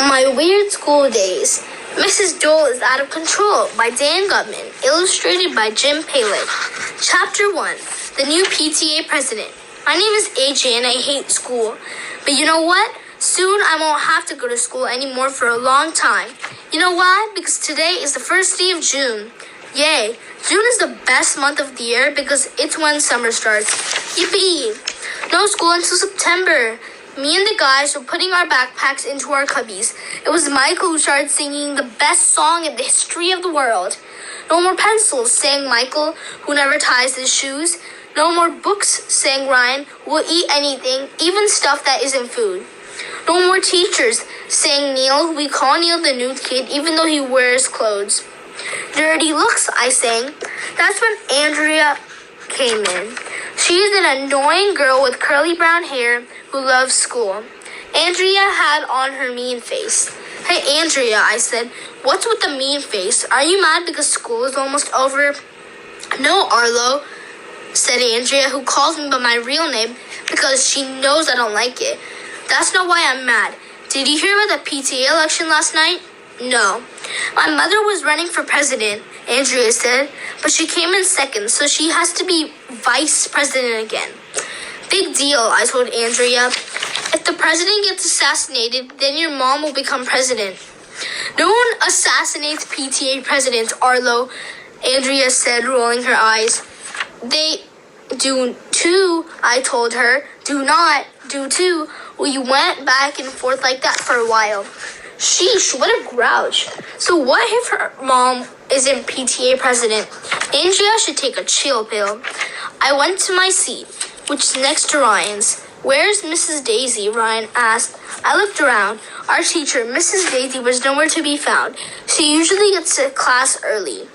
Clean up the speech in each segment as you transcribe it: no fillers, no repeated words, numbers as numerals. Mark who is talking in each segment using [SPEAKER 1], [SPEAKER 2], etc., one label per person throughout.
[SPEAKER 1] My Weird School Days. Mrs. Dole is Out of Control by Dan Gutman, illustrated by Jim Palin. Chapter 1. The New PTA President. My name is AJ and I hate school. But you know what? Soon I won't have to go to school anymore for a long time. You know why? Because today is the first day of June. Yay! June is the best month of the year because it's when summer starts. Yippee! No school until September. Me and the guys were putting our backpacks into our cubbies. It was Michael who started singing the best song in the history of the world. No more pencils, sang Michael, who never ties his shoes. No more books, sang Ryan, who will eat anything, even stuff that isn't food. No more teachers, sang Neil, we call Neil the new kid even though he wears clothes. Dirty looks, I sang. That's when Andrea came in. She is an annoying girl with curly brown hair who loves school. Andrea had on her mean face. Hey, Andrea, I said, what's with the mean face? Are you mad because school is almost over? No, Arlo, said Andrea, who calls me by my real name because she knows I don't like it. That's not why I'm mad. Did you hear about the PTA election last night? No. My mother was running for president, Andrea said, but she came in second, so she has to be vice president again. Big deal, I told Andrea. If the president gets assassinated, then your mom will become president. No one assassinates PTA presidents, Arlo, Andrea said, rolling her eyes. They do too, I told her. Do not do too. We went back and forth like that for a while. Sheesh, what a grouch. So what if her mom isn't PTA president? Andrea should take a chill pill. I went to my seat, which is next to Ryan's. Where's Mrs. Daisy? Ryan asked. I looked around. Our teacher, Mrs. Daisy, was nowhere to be found. She usually gets to class early.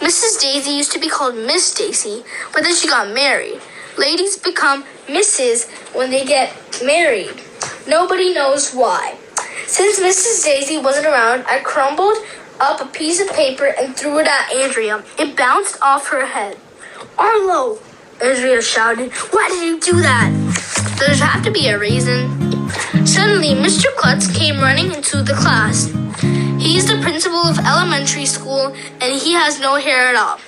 [SPEAKER 1] Mrs. Daisy used to be called Miss Daisy, but then she got married. Ladies become Mrs. when they get married. Nobody knows why. Since Mrs. Daisy wasn't around, I crumbled up a piece of paper and threw it at Andrea. It bounced off her head. Arlo, Andrea shouted. Why did you do that? Does there have to be a reason? Suddenly, Mr. Klutz came running into the class. He's the principal of elementary school, and he has no hair at all.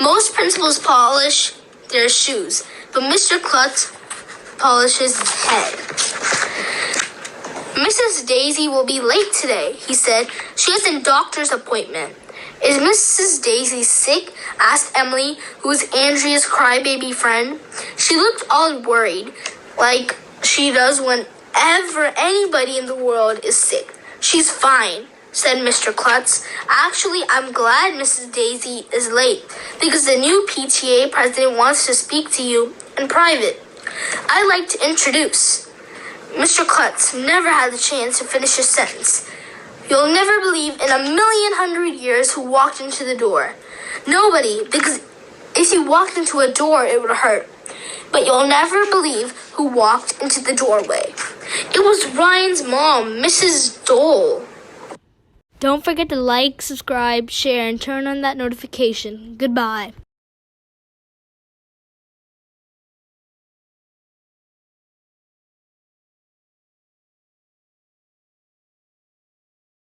[SPEAKER 1] Most principals polish their shoes, but Mr. Klutz polishes his head. Mrs. Daisy will be late today, he said. She has a doctor's appointment. Is Mrs. Daisy sick? Asked Emily, who was Andrea's crybaby friend. She looked all worried, like she does whenever anybody in the world is sick. She's fine, said Mr. Klutz. Actually, I'm glad Mrs. Daisy is late, because the new PTA president wants to speak to you in private. I'd like to introduce. Mr. Klutz never had the chance to finish his sentence. You'll never believe in 1,100,000 years who walked into the door. Nobody, because if you walked into a door, it would hurt. But you'll never believe who walked into the doorway. It was Ryan's mom, Mrs. Dole.
[SPEAKER 2] Don't forget to like, subscribe, share, and turn on that notification. Goodbye.